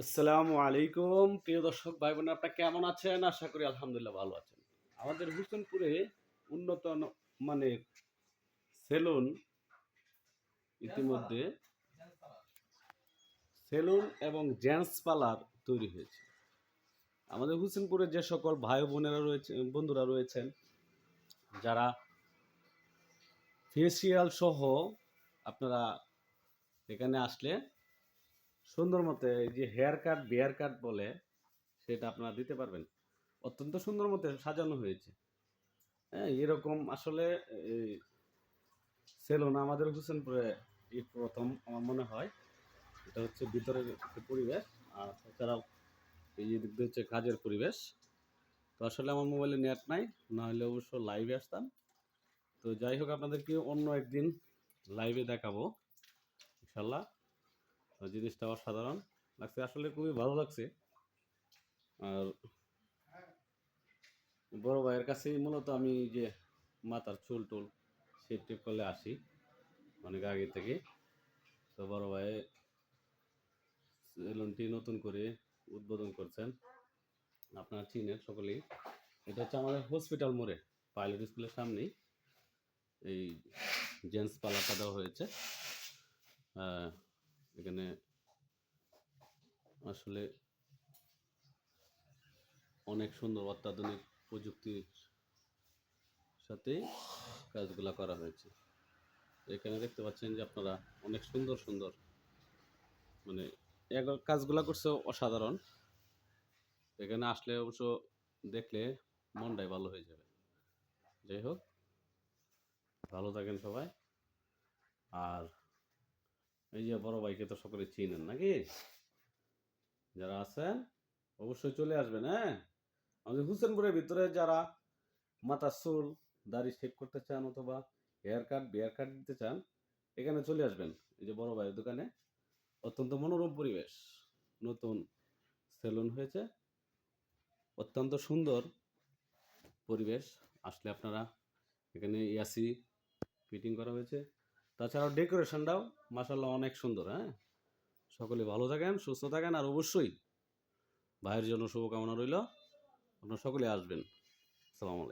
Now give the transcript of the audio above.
আসসালামু আলাইকুম প্রিয় দর্শক ভাই বোন, আপনারা কেমন আছেন? আশা করি আলহামদুলিল্লাহ ভালো আছেন। আমাদের হোসেনপুরে উন্নত মানের সেলুন ইতিমধ্যে সেলুন এবং জেন্টস পার্লার তৈরি হয়েছে। আমাদের হোসেনপুরে যে সকল ভাই বোনেরা রয়েছে, বন্ধুরা রয়েছেন, যারা ফেসিয়াল সহ আপনারা এখানে আসলে সুন্দর মতো এই যে হেয়ার কাট বিয়ার কাট বলে সেটা আপনারা দিতে পারবেন। অত্যন্ত সুন্দর মতো সাজানো হয়েছে। হ্যাঁ, এরকম আসলে এই সেলুন আমাদের হোসেনপুরে এই প্রথম আমার মনে হয়। এটা হচ্ছে ভিতরের একটা পরিবেশ, আর এছাড়াও এই যে দিক দিয়ে হচ্ছে কাজের পরিবেশ। তো আসলে আমার মোবাইলে নেট নাই, না হলে অবশ্য লাইভে আসতাম। তো যাই হোক, আপনাদেরকে অন্য একদিন লাইভে দেখাবো ইনশাল্লাহ। তো জিনিসটা অসাধারণ লাগছে, আসলে খুবই ভালো লাগছে। আর বড় ভাইয়ের কাছেই মূলত আমি যে মাথার চুল টুল শেপ টেপ করলে আসি অনেক আগে থেকে। তো বড় ভাই সেলুনটি নতুন করে উদ্বোধন করছেন, আপনারা চিনেন সকলেই। এটা হচ্ছে আমাদের হসপিটাল মোড়ে পাইলট স্কুলের সামনেই এই জেন্টস পার্লারটা দেওয়া হয়েছে। এখানে আসলে অনেক সুন্দর অত্যাধুনিক প্রযুক্তির সাথে কাজগুলা করা হয়েছে। এখানে দেখতে পাচ্ছেন যে আপনারা অনেক সুন্দর সুন্দর মানে কাজগুলা করছে অসাধারণ। এখানে আসলে অবশ্য দেখলে মনটাই ভালো হয়ে যাবে। যাই হোক, ভালো থাকেন সবাই। আর এই যে বড় ভাইকে তো সকলে চিনেন নাকি? যারা আছেন অবশ্যই চলে আসবেন। হ্যাঁ, আমাদের হোসেনপুরের ভিতরে যারা মাথার চুল দাড়ি শেভ করতে চান অথবা হেয়ার কাট বিয়ার কাট দিতে চান, এখানে চলে আসবেন। এই যে বড় ভাইয়ের দোকানে অত্যন্ত মনোরম পরিবেশ, নতুন সেলুন হয়েছে, অত্যন্ত সুন্দর পরিবেশ। আসলে আপনারা এখানে এসি ফিটিং করা হয়েছে, তাছাড়াও ডেকোরেশনটাও মাশাআল্লাহ অনেক সুন্দর। হ্যাঁ, সকলে ভালো থাকেন, সুস্থ থাকেন, আর অবশ্যই ভাইয়ের জন্য শুভকামনা রইল। আপনারা সকলে আসবেন। আসসালামু আলাইকুম।